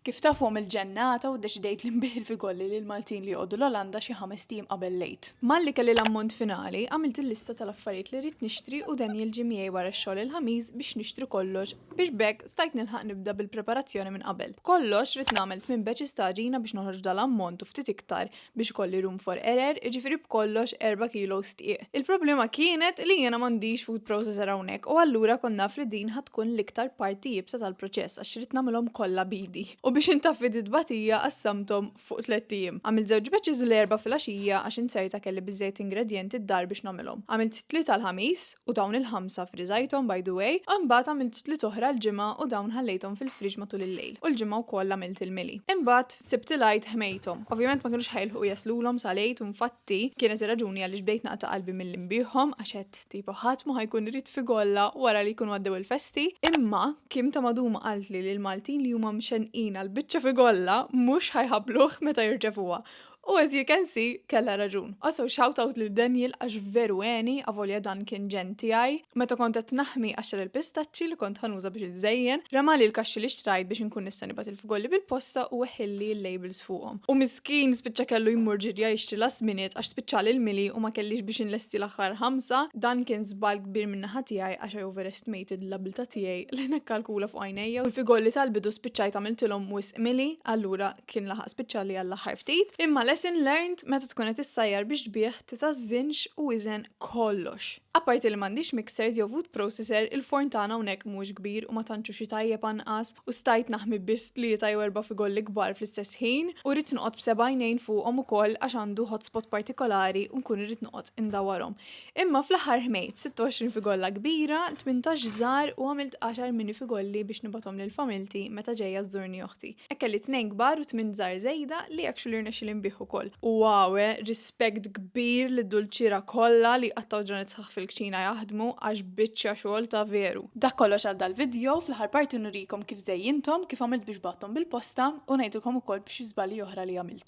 Kif tafhom il-ġennata u deċidejt li nbih il-figolli li l-Maltin li jqogħdu l-Olanda xi 5 tim qabel lejt. Malli kelli l-ammont finali, għamilt il-lista tal-affarijiet li rrid nixtri u Daniel ġimijaj wara x-xogħol il-ħamis biex nixtri kollox biex bekk stajt nilħaq nibda bil-preparazzjoni minn qabel. Kollox rid nagħmel 8 batches ta' ġina biex noħroġ dal-ammont u ftit iktar biex kolli room for error, jiġifieri b'kollox 4 kilo stieq. Il-problema kienet li jiena m'għandix food processor hawnhekk u allura konna naf li din ħatkun l-iktar parti jibsa tal-proċess għax rid nagħmilhom kollha bidi. U biex intaffi id-batija qassamthom fuq 3 ijiem. Għamilt 2 batches l-erba' filgħaxija għax insejta kelli biżejjed ingredjenti d-dar biex nagħmilhom. Għamilt 3 l-ħamis u dawn il-5 friżajthom by the way, u mbagħad għamilt 3 oħra l-ġimgħa u dawn ħallejthom fil-friġ matul il-lejl. U l-ġimgħa wkoll għamilt il-mili. Imbagħad sibt il-għajt ħmejthom. Ovvjament ma kinux ħajlħu jaslulhom sa lejt u infatti kienet ir-raġuni għaliex bdejt naqta' qalbi milli nbihom għax qed tipo ħadd ma ħajkun irid figolla wara li jkunu għaddew il-festi, imma Kim ta' Maduma qalt li l-Maltin li huma mxenqin għall-biċċa figolla mhux ħajħabluh meta jirċevuha. U as you can see, kella raġun. Also, shout out lil Daniel għax veru għeni għavolja dan kien ġenti għaj. Meta kont qed naħmi għaxar il-pistaċċi li kont ħanuża biex iżejjen, ramali l-kaxxi li xtrajt biex inkun nista' nibgħat il-fgolli bil-posta u weħilli l-labels fuqhom. U miskin spiċċa kellu jmur ġirja jixtri last minute għax spiċċali l-mili u ma kellix biex inlesti l-aħħar 5, dan kien żball kbir minn naħa tiegħi għax I overestimated l-abilta tiegħi li nakkalkula fuq għajnejja u l-figolli tal-bidu spiċċajt għamiltilhom wisq mili, allura kien laħaq spiċċali għall-aħħar ftit. Imma lesson learned meta tkun qed issajjar biex tbieħ titażżinx u iżen kollox. Apparti li m'għandix mixers jew food processor, il-forn tagħna hawnhekk mhux kbir u ma tantxu xi tajjeb anqas u stajt naħmi biss 3 jew 4 figolli kbar fl-istess ħin u rrid noqgħod b'7 għajnejn fuqhom ukoll għax għandu hotspot partikolari u nkun irrid noqgħod indawwarhom. Imma fl-aħħar ħmejt 26 figolla kbira, 18 żgħar u għamilt 10 mini figolli biex nibgħathom lill-familti meta ġejja żżurni oħti. Hekk kelli 2 kbar u 8 żgħar żejda li actually rnexxieli nbih ukoll. Wow, rispekt kbir li dulċira kollha li qattaw ġranet sħaħ fil-kċina jaħdmu għax biċċa xogħol ta' veru. Dak kollox għal dal-video, fl-aħħar parti nurikom kif żejjintom, kif għamilt biex bagħthom bil-posta u ngħidilkom ukoll b'xi żbalji oħra li għamilt.